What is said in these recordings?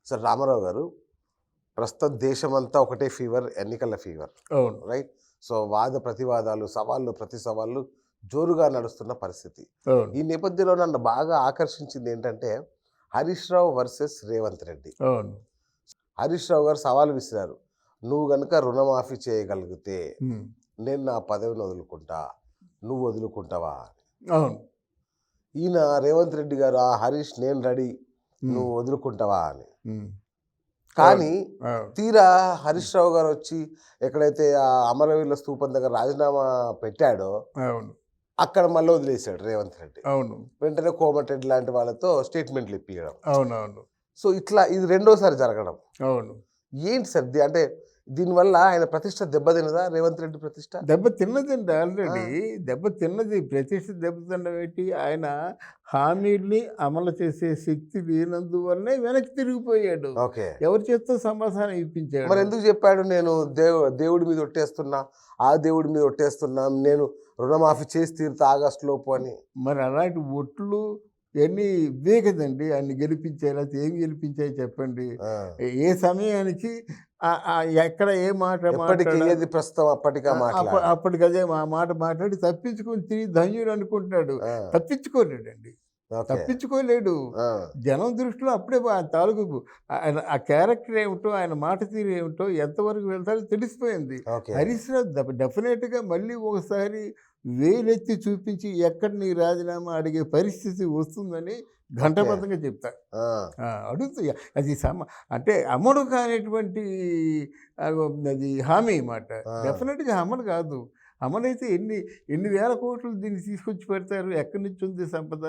Sir Ramarao గారు, ప్రస్తుతం దేశమంతా ఒకటే ఫీవర్, ఎన్నికల ఫీవర్. అవును. రైట్? సో, వాద ప్రతివాదాలు, సవాళ్ళు, ప్రతి సవాళ్ళు జోరుగా నడుస్తున్న పరిస్థితి. అవును. ఈ నేపథ్యంలో నన్ను బాగా ఆకర్షించింది ఏంటంటే, హరీష్ రావు వర్సెస్ రేవంత్ రెడ్డి. అవును. హరీష్ రావు గారు సవాల్ విసిరారు. "నువ్వు గనుక రుణమాఫీ చేయగలిగితే హ్మ్. నేను నా పదవిని వదులుకుంటా. నువ్వు వదులుకుంటావా?" అవును. ఈయన రేవంత్ రెడ్డి గారు, హరీష్ నేను రెడీ. నువ్వు హ్మ్. వదులుకుంటావా అని. హ్మ్. కానీ అవును. తీరా హరీష్ రావు గారు వచ్చి ఎక్కడైతే ఆ అమరవీరుల స్తూపం దగ్గర రాజీనామా పెట్టాడో అవును. అక్కడ మళ్ళీ వదిలేశాడు రేవంత్ రెడ్డి. అవును. వెంటనే కోమటిరెడ్డి లాంటి వాళ్ళతో స్టేట్మెంట్లు ఇప్పియడం. అవునవును. సో ఇట్లా ఇది రెండోసారి జరగడం. అవును. ఏంటి సార్ అంటే దీనివల్ల ఆయన ప్రతిష్ట దెబ్బతినదా? రేవంత్ రెడ్డి ప్రతిష్ట? దెబ్బ తిన్నదండి ఆ! ఆల్రెడీ. దెబ్బ తిన్నది. ప్రతిష్ఠ దెబ్బతినడం ఏంటి? ఆయన హామీల్ని అమలు చేసే శక్తి లేనందువల్లే వెనక్కి తిరిగిపోయాడు. ఓకే. ఎవరి చేత్తో సమాధానం ఇప్పించాడు? మరెందుకు చెప్పాడు నేను దేవుడి మీద ఒట్టేస్తున్నా, ఆ దేవుడి మీద ఒట్టేస్తున్నా, నేను రుణమాఫీ చేసి తీరుతా ఆగస్టులోపు అని? మరి అలాంటి ఒట్లు ఇయన్నీ ఇవే కదండీ ఆయన్ని గెలిపించాయి. లేకపోతే ఏం గెలిపించాయి చెప్పండి? ఆ! ఏ సమయానికి ఎక్కడ ఏ మాట ఎప్పటికి ఏది ప్రస్తుతం అప్పటికా మాట్లాడాలి. అప్పటికదే ఆ మాట మాట్లాడి తప్పించుకొని తిరిగి ధన్యుడు అనుకుంటాడు. ఆ! తప్పించుకోలేడండి. ఓకే. తప్పించుకోలేడు. ఆ! జనం దృష్టిలో అప్పుడే ఆయన తాలూకు ఆయన ఆ క్యారెక్టర్ ఏమిటో, ఆయన మాట తీరు ఏమిటో, ఎంతవరకు వెళ్తాడో తెలిసిపోయింది. ఓకే. హరీష్ రావు డెఫినెట్‌గా మళ్ళీ ఒకసారి వేలెత్తి చూపించి ఎక్కడ నీ రాజీనామా అడిగే పరిస్థితి వస్తుందని ఘంటాబద్ధంగా చెప్తా. ఆ! అడుగుతూ అది అంటే అమలు కానిటువంటి అది హామీ మాట. ఆ! డెఫినెట్‌గా అమలు కాదు. అమలైతే ఎన్ని ఎన్ని వేల కోట్లు దీన్ని తీసుకొచ్చి పెడతారు. ఎక్కడి నుంచి ఉంది సంపద?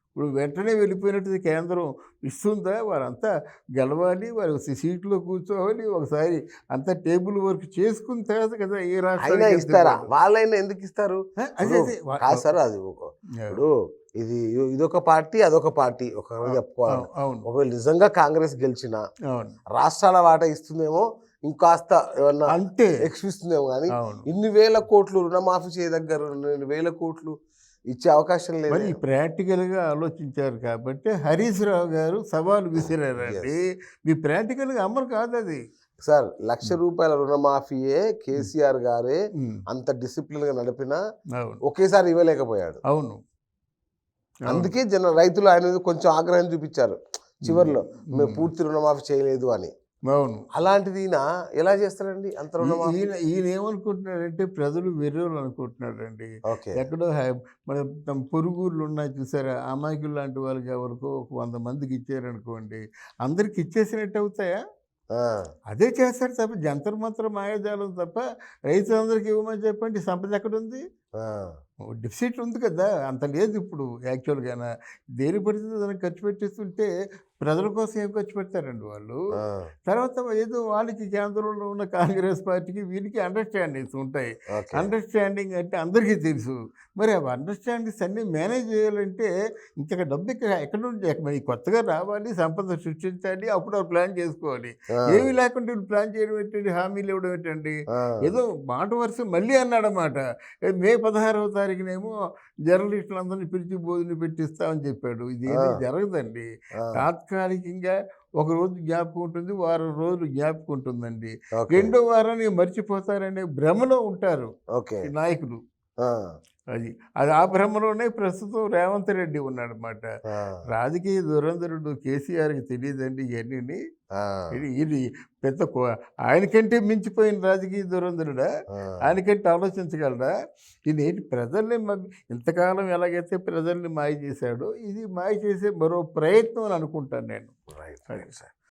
ఇప్పుడు వెంటనే వెళ్ళిపోయినట్టు కేంద్రం ఇస్తుందా? వారంతా గెలవాలి, వారు సీట్లో కూర్చోవాలి, ఒకసారి అంతా టేబుల్ వర్క్ చేసుకున్న తర్వాత కదా ఏ అయినా రాష్ట్రానికి ఇస్తారా? వాళ్ళైనా ఎందుకు ఇస్తారు? అదే ఇప్పుడు అదే కాదు సార్ అది ఇప్పుడు ఇది ఇదొక పార్టీ, అదొక పార్టీ. ఒక రకంగా చెప్పుకోవాలంటే. అవును. ఒకవేళ నిజంగా కాంగ్రెస్ గెలిచినా అవును. రాష్ట్రాల వాటా ఇస్తుందేమో, ఇంకాస్త ఏమన్నా అంతే. ఇస్తుందేమో గానీ, అవును. ఇన్ని వేల కోట్లు రుణమాఫీ చేయదగ్గర వేల కోట్లు ఇచ్చే అవకాశం లేదు. మరి ప్రాక్టికల్‌గా ఆలోచించారు కాబట్టి హరీష్ రావు గారు సవాలు విసిరారండి. మీ ప్రాక్టికల్‌గా అమలు కాదది. సార్ ₹1,00,000 రుణమాఫీయే కేసీఆర్ గారే హ్మ్. అంత డిసిప్లిన్‌గా నడిపినా అవును. ఒకేసారి ఇవ్వలేకపోయాడు. అవును. అందుకే రైతులు ఆయన మీద కొంచెం ఆగ్రహం చూపించారు చివర్లో. మేము హ్మ్. పూర్తి రుణమాఫీ చేయలేదు అని. అవును. అలాంటిది ఈయన ఎలా చేస్తారండి అంత రుణమాఫీ? ఈయన ఏమనుకుంటున్నాడంటే ప్రజలు వెర్రోళ్ళు అనుకుంటున్నాడండి. ఓకే. ఎక్కడో మన తమ పొరుగుర్లు ఉన్నాయి చూసారా? అమాయకులు లాంటి వాళ్ళకి ఎవరికో ఒక 100 మందికి ఇచ్చారనుకోండి. అందరికి ఇచ్చేసినట్టు అవుతాయా? ఆ! అదే చేస్తారు తప్ప జంతర్ మంతర్ మాయాజాలం తప్ప రైతులందరికీ ఇవ్వమని చెప్పండి సంపద ఎక్కడుంది? ఆ! డెఫిసిట్ ఉంది కదా! అంత లేదు ఇప్పుడు యాక్చువల్‌గాన. దేని పడితే దానికి ఖర్చు పెట్టేస్తుంటే ప్రజల కోసం ఏం ఖర్చు పెడతారండి వాళ్ళు. ఆ! తర్వాత ఏదో వాళ్ళకి కేంద్రంలో ఉన్న కాంగ్రెస్ పార్టీకి వీళ్ళకి అండర్‌స్టాండింగ్స్ ఉంటాయి. ఓకే. అండర్‌స్టాండింగ్ అంటే అందరికీ తెలుసు. మరి ఆ అండర్‌స్టాండింగ్స్ అన్నీ మేనేజ్ చేయాలంటే ఇంక డబ్బు ఎక్కడి నుంచి మరి కొత్తగా రావాలి, సంపద సృష్టించాలి, అప్పుడు ప్లాన్ చేసుకోవాలి. ఆ! ఏమీ లేకుండా వీళ్ళు ప్లాన్ చేయడం ఏంటండి? హామీలు ఇవ్వడం ఏంటండి? ఆ! ఏదో మాట వరుస మళ్ళీ అన్నాడన్నమాట. మే 16వ తారీఖునేమో జర్నలిస్టులందరినీ పిలిచి భోజనం పెట్టిస్తామని చెప్పాడు. ఆ! ఇదేమీ జరగదండి. ఆ! తాత్కాలికంగా ఒకరోజు జ్ఞాపకం ఉంటుంది. వారం రోజులు జ్ఞాపకం ఉంటుందండి. ఓకే. రెండో వారాన్ని మర్చిపోతారనే భ్రమలో ఉంటారు ఓకే. ఈ నాయకులు. ఆ! అది ఆ భ్రమలోనే ప్రస్తుతం రేవంత్ రెడ్డి ఉన్నాడన్నమాట. ఆ! రాజకీయ దురంధరుడు కేసీఆర్‌కి తెలీదండి ఇయన్నీని. ఆ! ఇది పెద్ద ఆయనకంటే మించిపోయిన రాజకీయ దురంధరుడా? ఆ! ఆయనకంటే ఆలోచించగలడా? ఈయనేంటి ప్రజల్ని ఇంతకాలం ఎలాగైతే ప్రజల్ని మాయ చేశాడో, ఇది మాయ చేసే మరో ప్రయత్నం అని అనుకుంటాను నేను. రైట్. అది. Right sir.